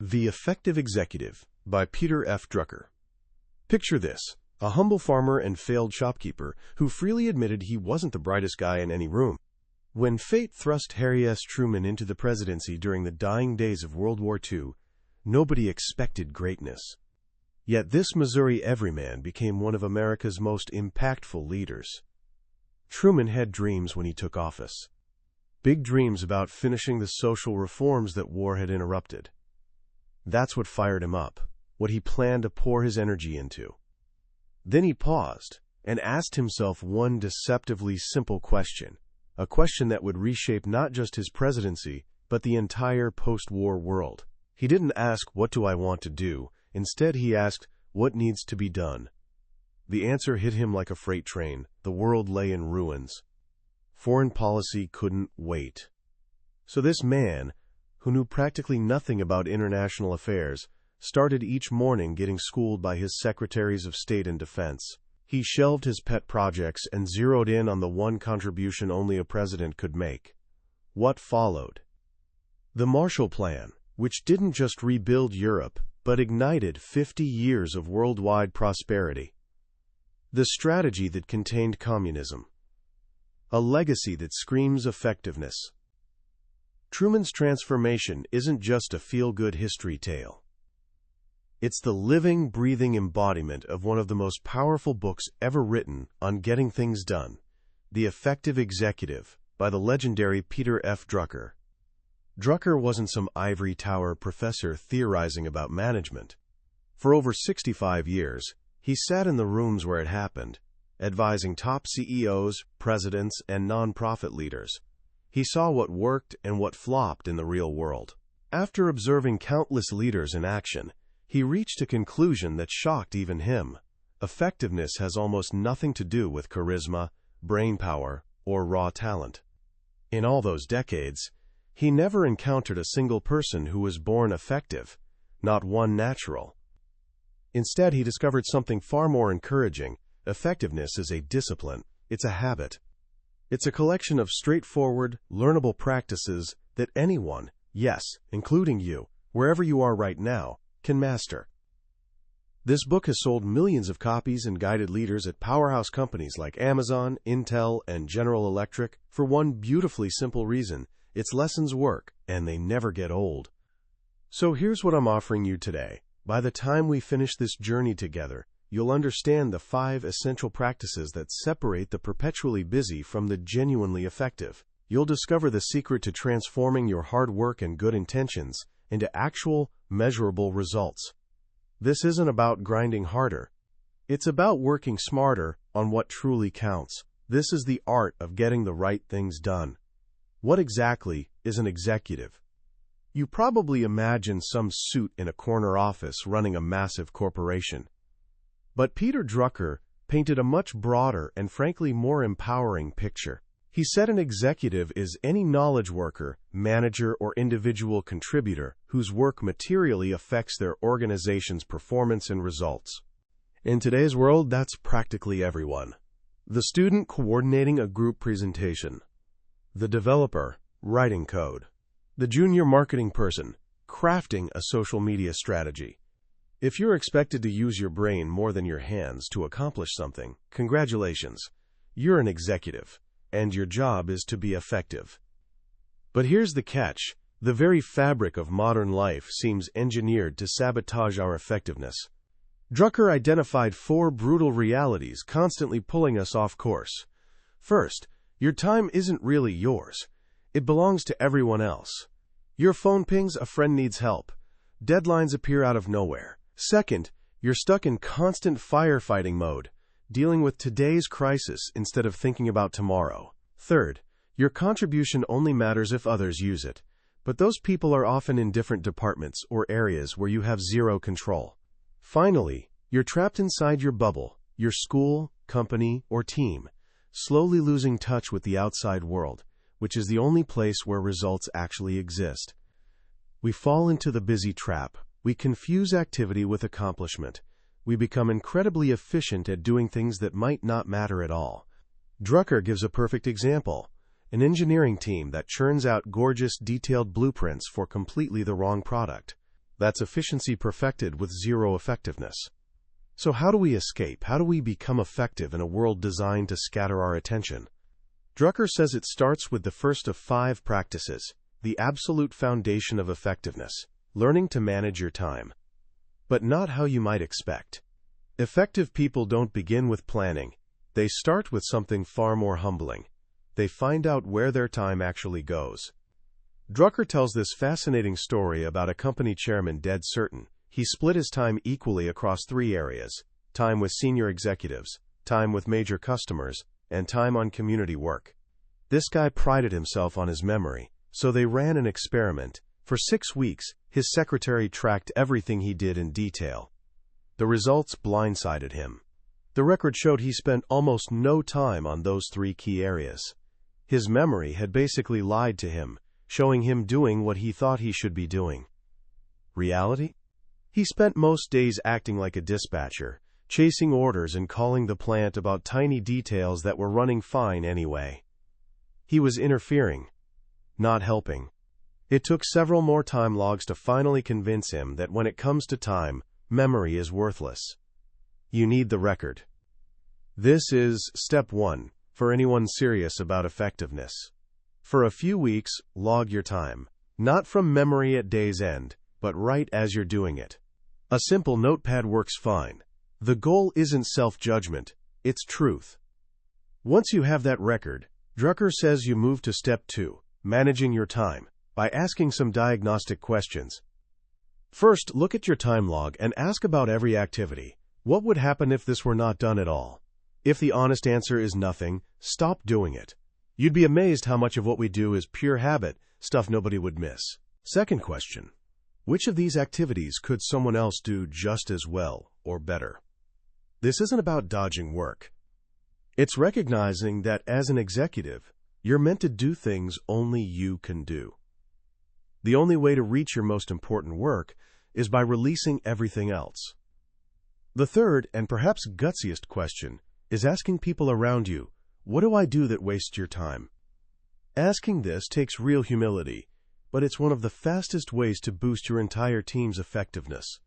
The Effective Executive by Peter F. Drucker. Picture this: a humble farmer and failed shopkeeper who freely admitted he wasn't the brightest guy in any room. When fate thrust Harry S. Truman into the presidency during the dying days of World War II, nobody expected greatness. Yet this Missouri everyman became one of America's most impactful leaders. Truman had dreams when he took office. Big dreams about finishing the social reforms that war had interrupted. That's what fired him up, what he planned to pour his energy into. Then he paused and asked himself one deceptively simple question, a question that would reshape not just his presidency, but the entire post-war world. He didn't ask, "What do I want to do?" Instead, he asked, "What needs to be done?" The answer hit him like a freight train. The world lay in ruins. Foreign policy couldn't wait. So this man, who knew practically nothing about international affairs, started each morning getting schooled by his secretaries of state and defense. He shelved his pet projects and zeroed in on the one contribution only a president could make. What followed? The Marshall Plan, which didn't just rebuild Europe, but ignited 50 years of worldwide prosperity. The strategy that contained communism. A legacy that screams effectiveness. Truman's transformation isn't just a feel-good history tale. It's the living, breathing embodiment of one of the most powerful books ever written on getting things done, The Effective Executive, by the legendary Peter F. Drucker. Drucker wasn't some ivory tower professor theorizing about management. For over 65 years, he sat in the rooms where it happened, advising top CEOs, presidents, and nonprofit leaders. He saw what worked and what flopped in the real world. After observing countless leaders in action, he reached a conclusion that shocked even him. Effectiveness has almost nothing to do with charisma, brainpower, or raw talent. In all those decades, he never encountered a single person who was born effective, not one natural. Instead, he discovered something far more encouraging. Effectiveness is a discipline. It's a habit. It's a collection of straightforward, learnable practices that anyone, yes, including you, wherever you are right now, can master. This book has sold millions of copies and guided leaders at powerhouse companies like Amazon, Intel, and General Electric for one beautifully simple reason: its lessons work, and they never get old. So here's what I'm offering you today. By the time we finish this journey together, you'll understand the 5 essential practices that separate the perpetually busy from the genuinely effective. You'll discover the secret to transforming your hard work and good intentions into actual, measurable results. This isn't about grinding harder. It's about working smarter on what truly counts. This is the art of getting the right things done. What exactly is an executive? You probably imagine some suit in a corner office running a massive corporation. But Peter Drucker painted a much broader and frankly more empowering picture. He said an executive is any knowledge worker, manager, or individual contributor whose work materially affects their organization's performance and results. In today's world, that's practically everyone. The student coordinating a group presentation. The developer writing code. The junior marketing person crafting a social media strategy. If you're expected to use your brain more than your hands to accomplish something, congratulations. You're an executive, and your job is to be effective. But here's the catch. The very fabric of modern life seems engineered to sabotage our effectiveness. Drucker identified 4 brutal realities constantly pulling us off course. First, your time isn't really yours. It belongs to everyone else. Your phone pings, a friend needs help. Deadlines appear out of nowhere. Second, you're stuck in constant firefighting mode, dealing with today's crisis instead of thinking about tomorrow. Third, your contribution only matters if others use it, but those people are often in different departments or areas where you have zero control. Finally, you're trapped inside your bubble, your school, company, or team, slowly losing touch with the outside world, which is the only place where results actually exist. We fall into the busy trap. We confuse activity with accomplishment. We become incredibly efficient at doing things that might not matter at all. Drucker gives a perfect example: an engineering team that churns out gorgeous, detailed blueprints for completely the wrong product. That's efficiency perfected with zero effectiveness. So how do we escape? How do we become effective in a world designed to scatter our attention? Drucker says it starts with the first of 5 practices, the absolute foundation of effectiveness, learning to manage your time. But not how you might expect. Effective people don't begin with planning. They start with something far more humbling. They find out where their time actually goes. Drucker tells this fascinating story about a company chairman dead certain he split his time equally across 3 areas: time with senior executives, time with major customers, and time on community work. This guy prided himself on his memory, so they ran an experiment. For 6 weeks, his secretary tracked everything he did in detail. The results blindsided him. The record showed he spent almost no time on those 3 key areas. His memory had basically lied to him, showing him doing what he thought he should be doing. Reality? He spent most days acting like a dispatcher, chasing orders and calling the plant about tiny details that were running fine anyway. He was interfering, not helping. It took several more time logs to finally convince him that when it comes to time, memory is worthless. You need the record. This is step 1 for anyone serious about effectiveness. For a few weeks, log your time, not from memory at day's end, but right as you're doing it. A simple notepad works fine. The goal isn't self-judgment, it's truth. Once you have that record, Drucker says you move to step 2, managing your time, by asking some diagnostic questions. First, look at your time log and ask about every activity. What would happen if this were not done at all? If the honest answer is nothing, stop doing it. You'd be amazed how much of what we do is pure habit, stuff nobody would miss. Second question. Which of these activities could someone else do just as well or better? This isn't about dodging work. It's recognizing that as an executive, you're meant to do things only you can do. The only way to reach your most important work is by releasing everything else. The third, and perhaps gutsiest question, is asking people around you, what do I do that wastes your time? Asking this takes real humility, but it's one of the fastest ways to boost your entire team's effectiveness.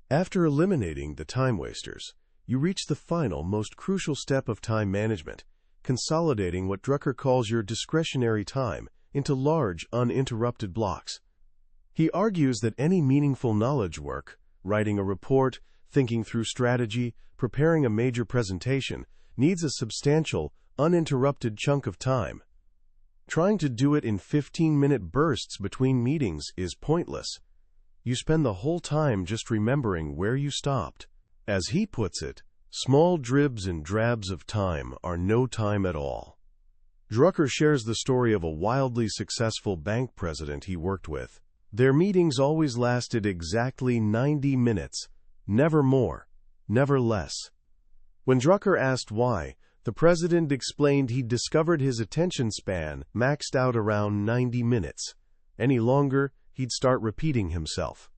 After eliminating the time wasters, you reach the final, most crucial step of time management, consolidating what Drucker calls your discretionary time into large, uninterrupted blocks. He argues that any meaningful knowledge work, writing a report, thinking through strategy, preparing a major presentation, needs a substantial, uninterrupted chunk of time. Trying to do it in 15-minute bursts between meetings is pointless. You spend the whole time just remembering where you stopped. As he puts it, small dribs and drabs of time are no time at all. Drucker shares the story of a wildly successful bank president he worked with. Their meetings always lasted exactly 90 minutes, never more, never less. When Drucker asked why, the president explained he'd discovered his attention span maxed out around 90 minutes. Any longer, he'd start repeating himself.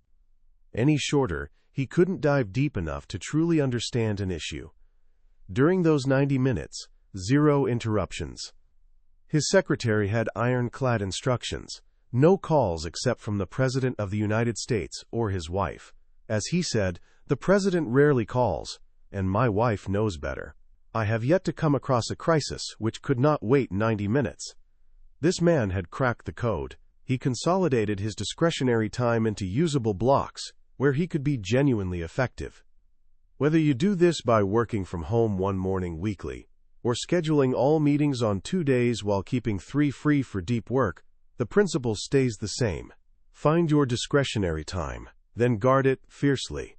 Any shorter, he couldn't dive deep enough to truly understand an issue. During those 90 minutes, 0 interruptions. His secretary had ironclad instructions, no calls except from the President of the United States or his wife. As he said, the president rarely calls, and my wife knows better. I have yet to come across a crisis which could not wait 90 minutes. This man had cracked the code. He consolidated his discretionary time into usable blocks, where he could be genuinely effective. Whether you do this by working from home one morning weekly, or scheduling all meetings on 2 days while keeping 3 free for deep work, the principle stays the same. Find your discretionary time, then guard it fiercely.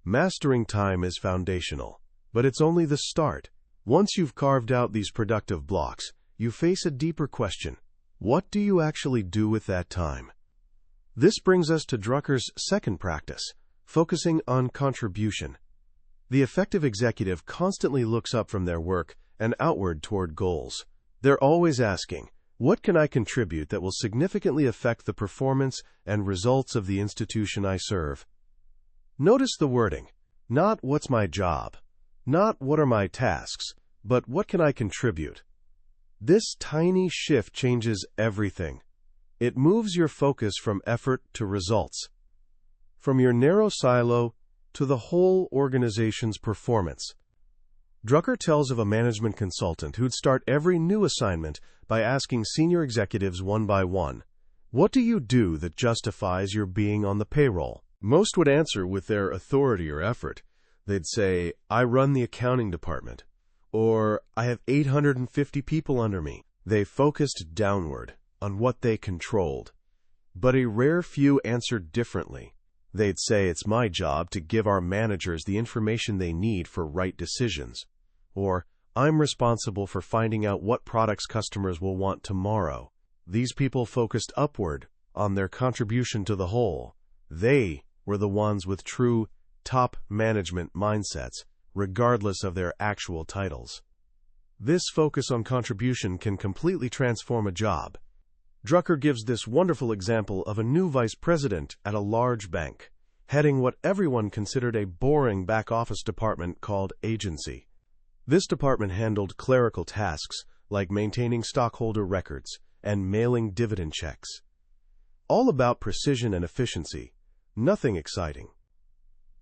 Mastering time is foundational, but it's only the start. Once you've carved out these productive blocks, you face a deeper question. What do you actually do with that time? This brings us to Drucker's second practice, focusing on contribution. The effective executive constantly looks up from their work and outward toward goals. They're always asking, what can I contribute that will significantly affect the performance and results of the institution I serve? Notice the wording. Not what's my job, not what are my tasks, but what can I contribute? This tiny shift changes everything. It moves your focus from effort to results. from your narrow silo to the whole organization's performance. Drucker tells of a management consultant who'd start every new assignment by asking senior executives one by one, "What do you do that justifies your being on the payroll?" Most would answer with their authority or effort. They'd say, "I run the accounting department," or "I have 850 people under me." They focused downward on what they controlled. But a rare few answered differently. They'd say, "It's my job to give our managers the information they need for right decisions," or "I'm responsible for finding out what products customers will want tomorrow." These people focused upward on their contribution to the whole. They were the ones with true top management mindsets, regardless of their actual titles. This focus on contribution can completely transform a job. Drucker gives this wonderful example of a new vice president at a large bank, heading what everyone considered a boring back-office department called agency. This department handled clerical tasks like maintaining stockholder records and mailing dividend checks. All about precision and efficiency, nothing exciting.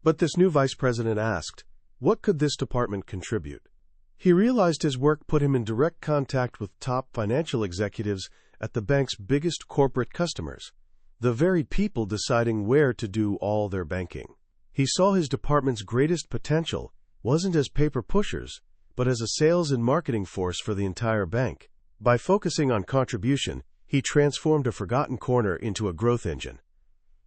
But this new vice president asked, what could this department contribute? He realized his work put him in direct contact with top financial executives at the bank's biggest corporate customers, the very people deciding where to do all their banking. He saw his department's greatest potential wasn't as paper pushers, but as a sales and marketing force for the entire bank. By focusing on contribution, he transformed a forgotten corner into a growth engine.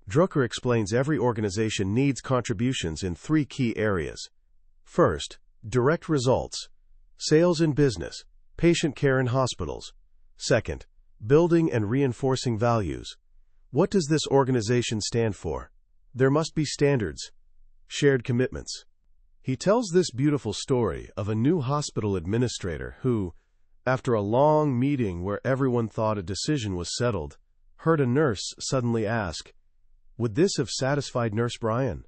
Drucker explains every organization needs contributions in 3 key areas. First, direct results, sales in business, patient care in hospitals. Second, building and reinforcing values. What does this organization stand for? There must be standards, shared commitments. He tells this beautiful story of a new hospital administrator who, after a long meeting where everyone thought a decision was settled, heard a nurse suddenly ask, "Would this have satisfied Nurse Bryan?"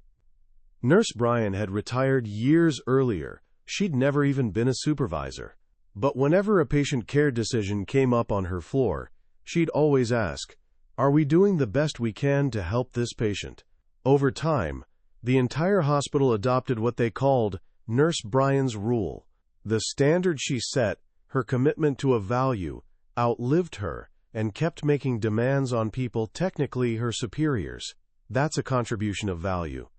Nurse Bryan had retired years earlier. She'd never even been a supervisor. But whenever a patient care decision came up on her floor, she'd always ask, "Are we doing the best we can to help this patient?" Over time, the entire hospital adopted what they called Nurse Bryan's rule. The standard she set, her commitment to a value, outlived her and kept making demands on people technically her superiors. That's a contribution of value.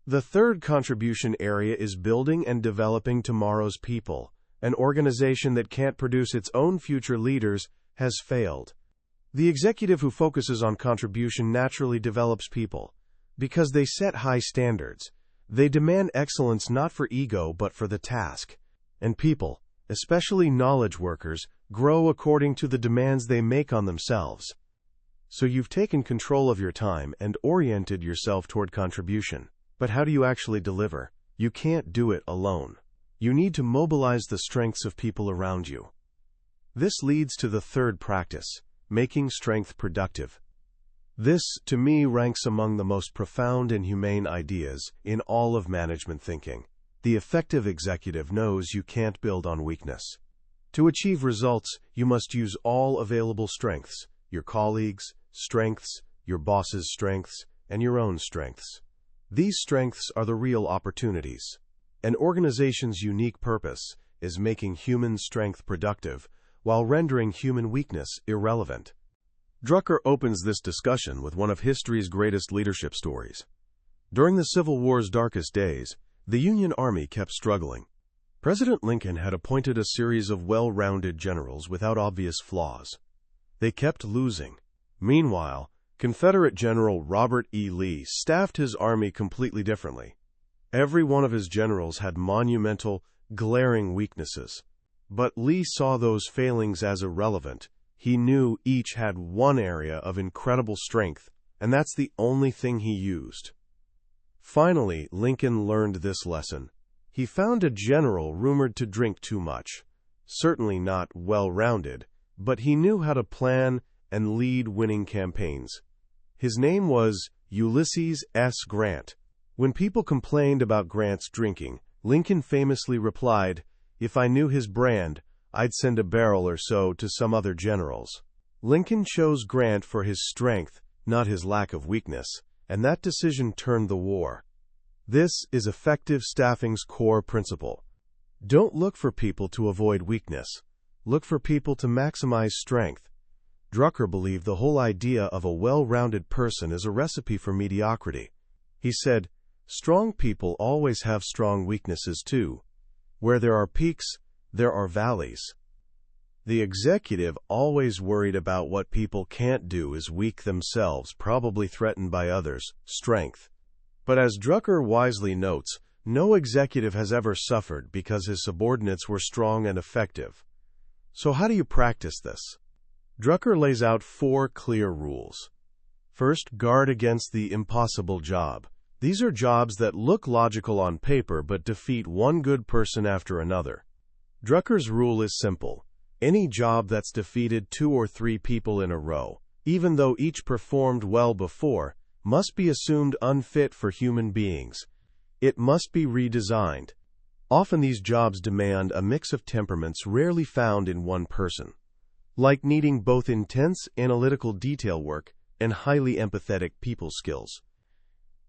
The third contribution area is building and developing tomorrow's people. An organization that can't produce its own future leaders has failed. The executive who focuses on contribution naturally develops people. Because they set high standards, they demand excellence not for ego but for the task. And people, especially knowledge workers, grow according to the demands they make on themselves. So you've taken control of your time and oriented yourself toward contribution. But how do you actually deliver? You can't do it alone. You need to mobilize the strengths of people around you. This leads to the third practice, making strength productive. This, to me, ranks among the most profound and humane ideas in all of management thinking. The effective executive knows you can't build on weakness. To achieve results, you must use all available strengths, your colleagues' strengths, your boss's strengths, and your own strengths. These strengths are the real opportunities. An organization's unique purpose is making human strength productive while rendering human weakness irrelevant. Drucker opens this discussion with one of history's greatest leadership stories. During the Civil War's darkest days, the Union Army kept struggling. President Lincoln had appointed a series of well-rounded generals without obvious flaws. They kept losing. Meanwhile, Confederate General Robert E. Lee staffed his army completely differently. Every one of his generals had monumental, glaring weaknesses. But Lee saw those failings as irrelevant. He knew each had one area of incredible strength, and that's the only thing he used. Finally, Lincoln learned this lesson. He found a general rumored to drink too much. Certainly not well-rounded, but he knew how to plan and lead winning campaigns. His name was Ulysses S. Grant. When people complained about Grant's drinking, Lincoln famously replied, "If I knew his brand, I'd send a barrel or so to some other generals." Lincoln chose Grant for his strength, not his lack of weakness, and that decision turned the war. This is effective staffing's core principle. Don't look for people to avoid weakness. Look for people to maximize strength. Drucker believed the whole idea of a well-rounded person is a recipe for mediocrity. He said, "Strong people always have strong weaknesses too. Where there are peaks, there are valleys." The executive, always worried about what people can't do, is weak themselves, probably threatened by others' strength. But as Drucker wisely notes, no executive has ever suffered because his subordinates were strong and effective. So how do you practice this? Drucker lays out 4 clear rules. First, guard against the impossible job. These are jobs that look logical on paper but defeat one good person after another. Drucker's rule is simple. Any job that's defeated 2 or 3 people in a row, even though each performed well before, must be assumed unfit for human beings. It must be redesigned. Often these jobs demand a mix of temperaments rarely found in one person, like needing both intense analytical detail work and highly empathetic people skills.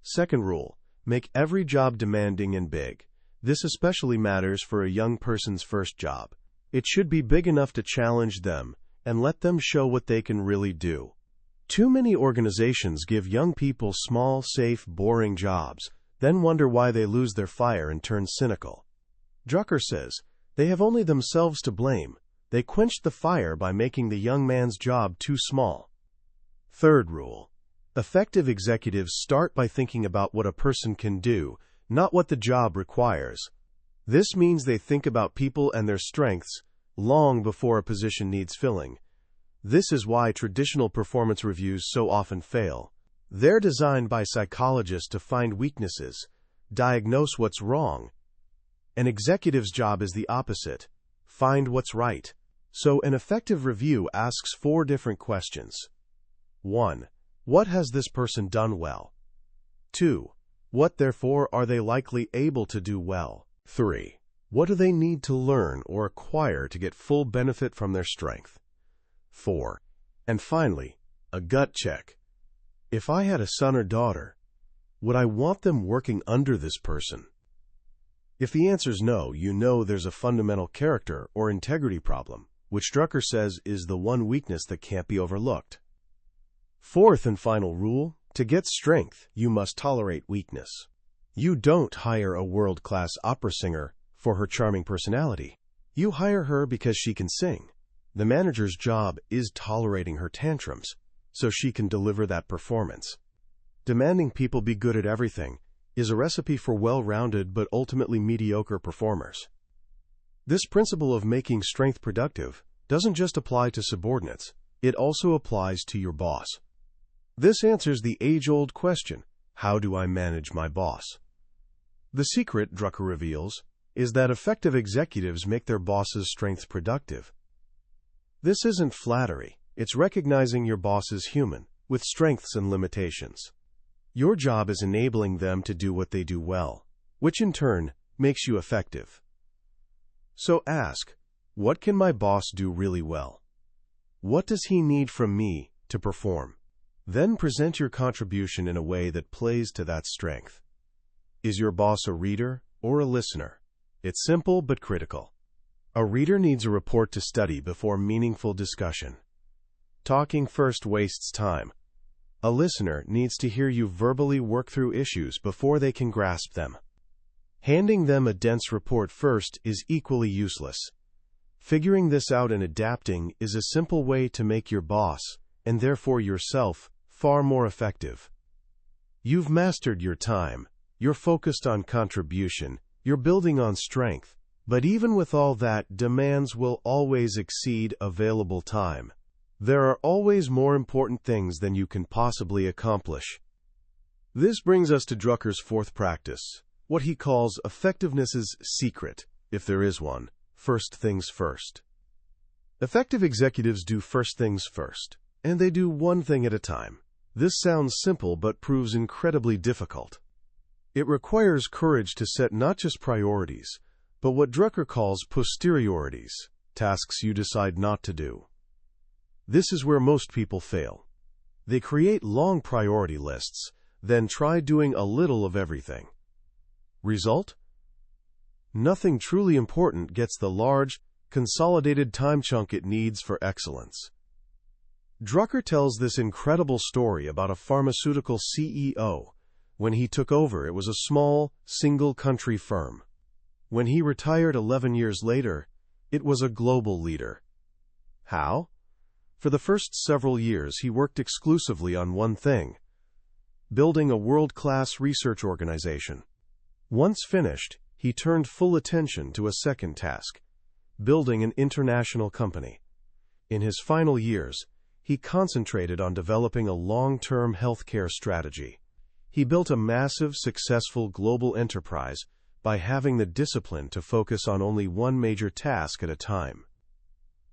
Second rule, make every job demanding and big. This especially matters for a young person's first job. It should be big enough to challenge them and let them show what they can really do. Too many organizations give young people small, safe, boring jobs, then wonder why they lose their fire and turn cynical. Drucker says, they have only themselves to blame. They quenched the fire by making the young man's job too small. Third rule, effective executives start by thinking about what a person can do, not what the job requires. This means they think about people and their strengths long before a position needs filling. This is why traditional performance reviews so often fail. They're designed by psychologists to find weaknesses, diagnose what's wrong. An executive's job is the opposite. Find what's right. So an effective review asks 4 different questions. 1. What has this person done well? 2. What, therefore, are they likely able to do well? 3. What do they need to learn or acquire to get full benefit from their strength? 4. And finally, a gut check. If I had a son or daughter, would I want them working under this person? If the answer is no, you know there's a fundamental character or integrity problem, which Drucker says is the one weakness that can't be overlooked. Fourth and final rule, to get strength, you must tolerate weakness. You don't hire a world-class opera singer for her charming personality. You hire her because she can sing. The manager's job is tolerating her tantrums, so she can deliver that performance. Demanding people be good at everything is a recipe for well-rounded but ultimately mediocre performers. This principle of making strength productive doesn't just apply to subordinates, it also applies to your boss. This answers the age-old question, how do I manage my boss? The secret, Drucker reveals, is that effective executives make their boss's strengths productive. This isn't flattery, it's recognizing your boss is human, with strengths and limitations. Your job is enabling them to do what they do well, which in turn makes you effective. So ask, what can my boss do really well? What does he need from me to perform? Then present your contribution in a way that plays to that strength. Is your boss a reader or a listener? It's simple but critical. A reader needs a report to study before meaningful discussion. Talking first wastes time. A listener needs to hear you verbally work through issues before they can grasp them. Handing them a dense report first is equally useless. Figuring this out and adapting is a simple way to make your boss, and therefore yourself, far more effective. You've mastered your time, you're focused on contribution, you're building on strength, but even with all that, demands will always exceed available time. There are always more important things than you can possibly accomplish. This brings us to Drucker's 4th practice, what he calls effectiveness's secret, if there is one. First things first. Effective executives do first things first, and they do one thing at a time. This sounds simple but proves incredibly difficult. It requires courage to set not just priorities, but what Drucker calls posteriorities, tasks you decide not to do. This is where most people fail. They create long priority lists, then try doing a little of everything. Result? Nothing truly important gets the large, consolidated time chunk it needs for excellence. Drucker tells this incredible story about a pharmaceutical CEO. When he took over, it was a small, single-country firm. When he retired 11 years later, it was a global leader. How? For the first several years, he worked exclusively on one thing: building a world-class research organization. Once finished, he turned full attention to a second task: building an international company. In his final years, he concentrated on developing a long-term healthcare strategy. He built a massive, successful global enterprise by having the discipline to focus on only one major task at a time.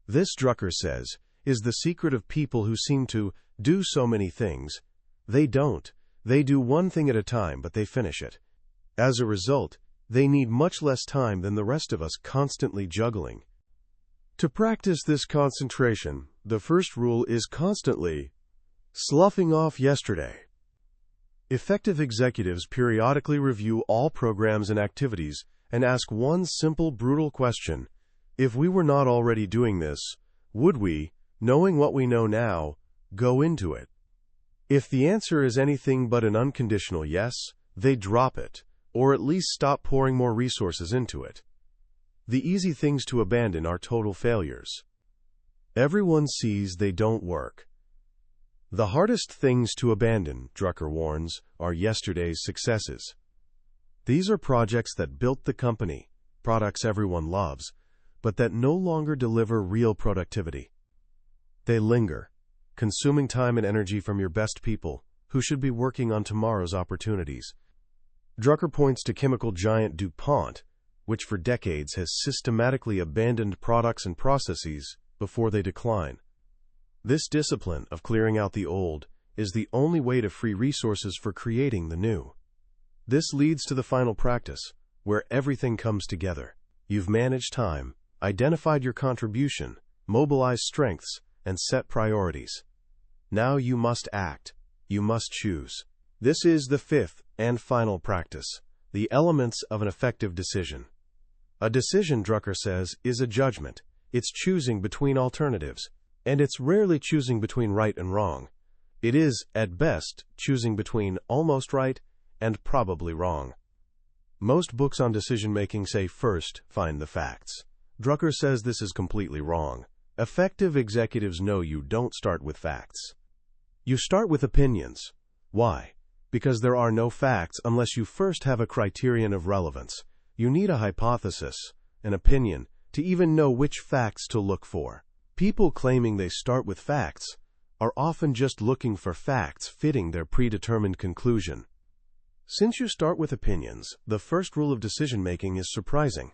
This, Drucker says, is the secret of people who seem to do so many things. They don't. They do one thing at a time, but they finish it. As a result, they need much less time than the rest of us constantly juggling. To practice this concentration, the first rule is constantly sloughing off yesterday. Effective executives periodically review all programs and activities and ask one simple, brutal question: if we were not already doing this, would we, knowing what we know now, go into it? If the answer is anything but an unconditional yes, they drop it, or at least stop pouring more resources into it. The easy things to abandon are total failures. Everyone sees they don't work. The hardest things to abandon, Drucker warns, are yesterday's successes. These are projects that built the company, products everyone loves, but that no longer deliver real productivity. They linger, consuming time and energy from your best people, who should be working on tomorrow's opportunities. Drucker points to chemical giant DuPont, which for decades has systematically abandoned products and processes before they decline. This discipline of clearing out the old is the only way to free resources for creating the new. This leads to the final practice, where everything comes together. You've managed time, identified your contribution, mobilized strengths, and set priorities. Now you must act. You must choose. This is the fifth and final practice: the elements of an effective decision. A decision, Drucker says, is a judgment. It's choosing between alternatives, and it's rarely choosing between right and wrong. It is, at best, choosing between almost right and probably wrong. Most books on decision-making say first, find the facts. Drucker says this is completely wrong. Effective executives know you don't start with facts. You start with opinions. Why? Because there are no facts unless you first have a criterion of relevance. You need a hypothesis, an opinion, to even know which facts to look for. People claiming they start with facts are often just looking for facts fitting their predetermined conclusion. Since you start with opinions, the first rule of decision-making is surprising.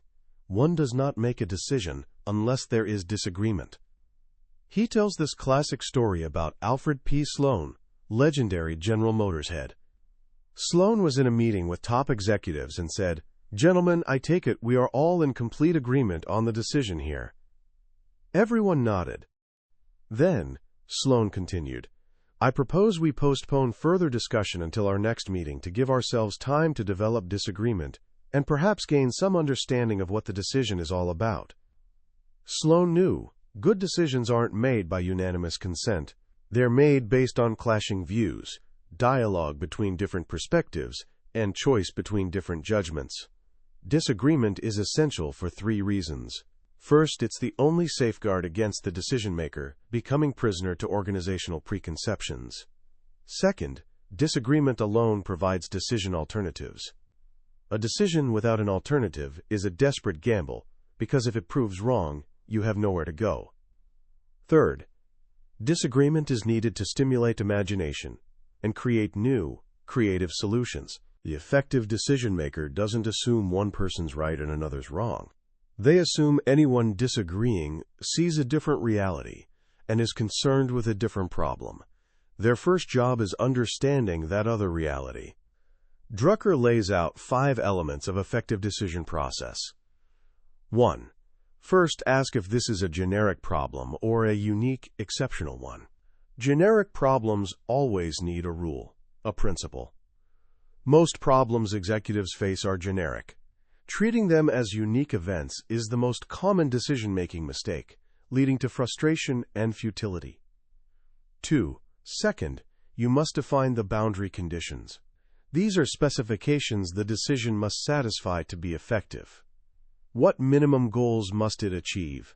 One does not make a decision unless there is disagreement. He tells this classic story about Alfred P. Sloan, legendary General Motors head. Sloan was in a meeting with top executives and said, "Gentlemen, I take it we are all in complete agreement on the decision here." Everyone nodded. Then, Sloan continued, "I propose we postpone further discussion until our next meeting to give ourselves time to develop disagreement and perhaps gain some understanding of what the decision is all about." Sloan knew good decisions aren't made by unanimous consent. They're made based on clashing views, dialogue between different perspectives, and choice between different judgments. Disagreement is essential for three reasons. First, it's the only safeguard against the decision-maker becoming prisoner to organizational preconceptions. Second, disagreement alone provides decision alternatives. A decision without an alternative is a desperate gamble, because if it proves wrong, you have nowhere to go. Third, disagreement is needed to stimulate imagination and create new, creative solutions. The effective decision-maker doesn't assume one person's right and another's wrong. They assume anyone disagreeing sees a different reality and is concerned with a different problem. Their first job is understanding that other reality. Drucker lays out 5 elements of effective decision process. 1. First, ask if this is a generic problem or a unique, exceptional one. Generic problems always need a rule, a principle. Most problems executives face are generic. Treating them as unique events is the most common decision-making mistake, leading to frustration and futility. 2. Second, you must define the boundary conditions. These are specifications the decision must satisfy to be effective. What minimum goals must it achieve?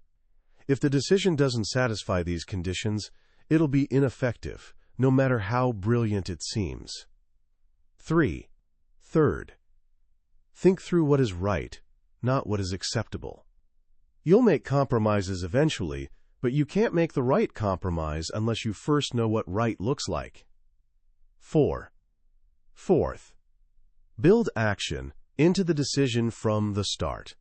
If the decision doesn't satisfy these conditions, it'll be ineffective, no matter how brilliant it seems. 3. Third, think through what is right, not what is acceptable. You'll make compromises eventually, but you can't make the right compromise unless you first know what right looks like. 4. Fourth, build action into the decision from the start.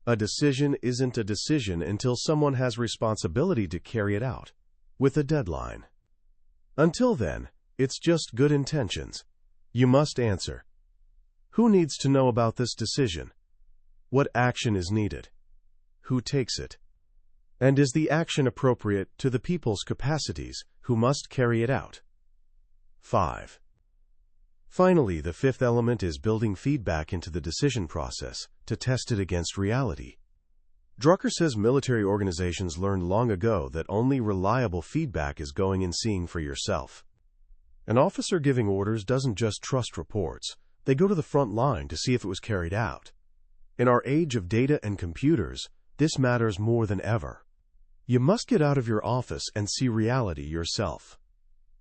A decision isn't a decision until someone has responsibility to carry it out, with a deadline. Until then, it's just good intentions. You must answer. Who needs to know about this decision? What action is needed? Who takes it? And is the action appropriate to the people's capacities who must carry it out? 5. Finally, the fifth element is building feedback into the decision process to test it against reality. Drucker says military organizations learned long ago that only reliable feedback is going and seeing for yourself. An officer giving orders doesn't just trust reports. They go to the front line to see if it was carried out. In our age of data and computers, this matters more than ever. You must get out of your office and see reality yourself.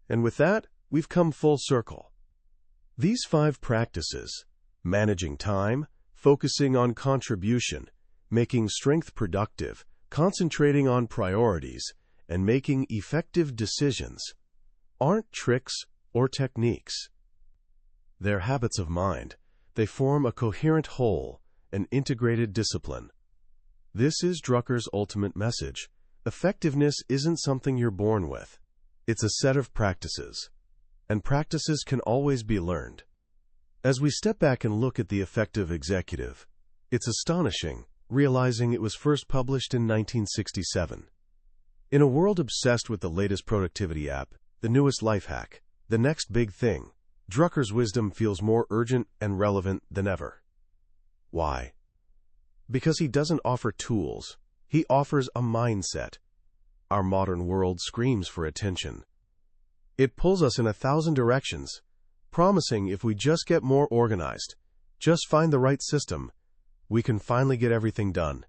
And with that, we've come full circle. These 5 practices, managing time, focusing on contribution, making strength productive, concentrating on priorities, and making effective decisions, aren't tricks or techniques. They're habits of mind. They form a coherent whole, an integrated discipline. This is Drucker's ultimate message. Effectiveness isn't something you're born with. It's a set of practices. And practices can always be learned. As we step back and look at The Effective Executive, it's astonishing, realizing it was first published in 1967. In a world obsessed with the latest productivity app, the newest life hack, the next big thing, Drucker's wisdom feels more urgent and relevant than ever. Why? Because he doesn't offer tools, he offers a mindset. Our modern world screams for attention. It pulls us in 1,000 directions, promising if we just get more organized, just find the right system, we can finally get everything done.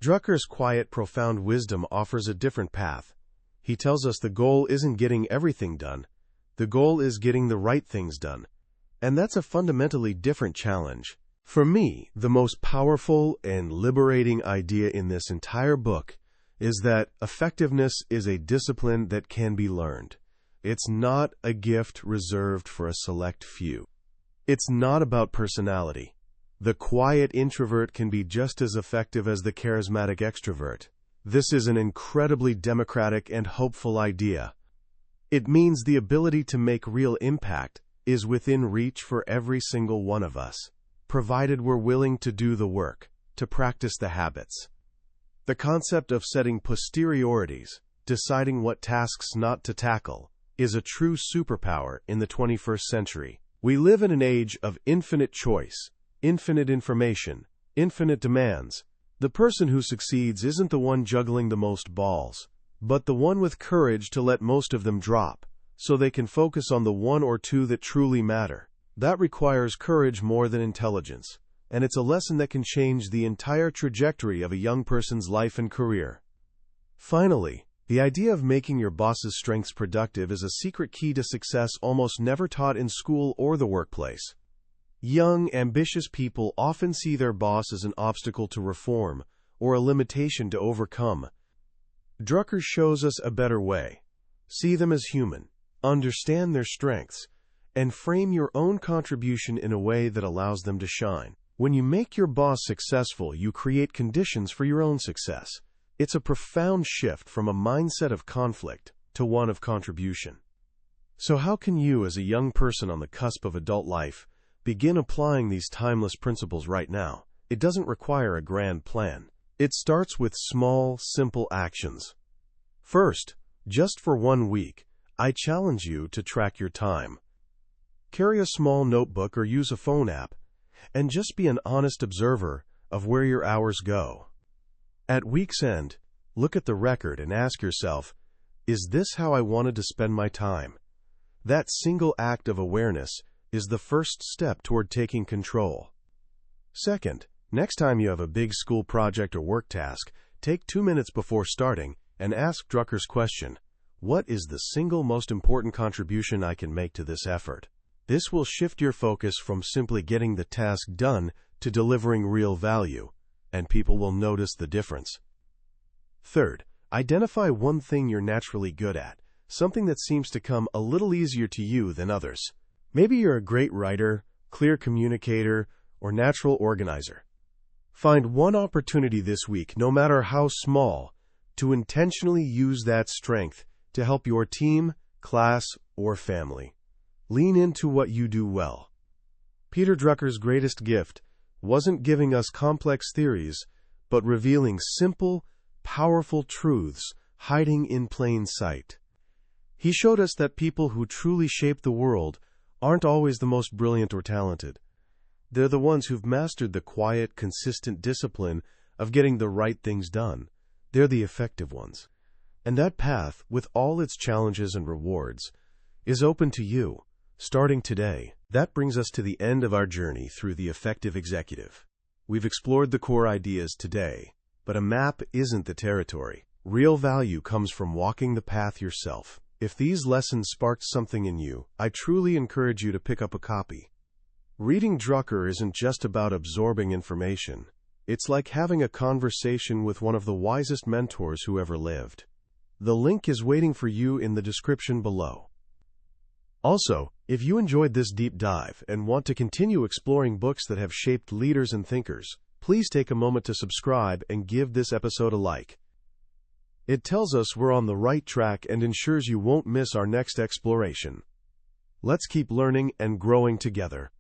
Drucker's quiet, profound wisdom offers a different path. He tells us the goal isn't getting everything done. The goal is getting the right things done. And that's a fundamentally different challenge. For me, the most powerful and liberating idea in this entire book is that effectiveness is a discipline that can be learned. It's not a gift reserved for a select few. It's not about personality. The quiet introvert can be just as effective as the charismatic extrovert. This is an incredibly democratic and hopeful idea. It means the ability to make real impact is within reach for every single one of us, provided we're willing to do the work, to practice the habits. The concept of setting posteriorities, deciding what tasks not to tackle, is a true superpower in the 21st century. We live in an age of infinite choice, infinite information, infinite demands. The person who succeeds isn't the one juggling the most balls, but the one with courage to let most of them drop, so they can focus on the 1 or 2 that truly matter. That requires courage more than intelligence, and it's a lesson that can change the entire trajectory of a young person's life and career. Finally, the idea of making your boss's strengths productive is a secret key to success almost never taught in school or the workplace. Young, ambitious people often see their boss as an obstacle to reform or a limitation to overcome. Drucker shows us a better way. See them as human, understand their strengths, and frame your own contribution in a way that allows them to shine. When you make your boss successful, you create conditions for your own success. It's a profound shift from a mindset of conflict to one of contribution. So how can you, as a young person on the cusp of adult life, begin applying these timeless principles right now? It doesn't require a grand plan. It starts with small, simple actions. First, just for 1 week, I challenge you to track your time. Carry a small notebook or use a phone app, and just be an honest observer of where your hours go. At week's end, look at the record and ask yourself, is this how I wanted to spend my time? That single act of awareness is the first step toward taking control. Second, next time you have a big school project or work task, take 2 minutes before starting and ask Drucker's question, what is the single most important contribution I can make to this effort? This will shift your focus from simply getting the task done to delivering real value, and people will notice the difference. Third, identify one thing you're naturally good at, something that seems to come a little easier to you than others. Maybe you're a great writer, clear communicator, or natural organizer. Find one opportunity this week, no matter how small, to intentionally use that strength to help your team, class, or family. Lean into what you do well. Peter Drucker's greatest gift wasn't giving us complex theories, but revealing simple, powerful truths hiding in plain sight. He showed us that people who truly shape the world aren't always the most brilliant or talented. They're the ones who've mastered the quiet, consistent discipline of getting the right things done. They're the effective ones. And that path, with all its challenges and rewards, is open to you, starting today. That brings us to the end of our journey through the effective executive. We've explored the core ideas today, but a map isn't the territory. Real value comes from walking the path yourself. If these lessons sparked something in you, I truly encourage you to pick up a copy. Reading Drucker isn't just about absorbing information. It's like having a conversation with one of the wisest mentors who ever lived. The link is waiting for you in the description below. Also, if you enjoyed this deep dive and want to continue exploring books that have shaped leaders and thinkers, please take a moment to subscribe and give this episode a like. It tells us we're on the right track and ensures you won't miss our next exploration. Let's keep learning and growing together.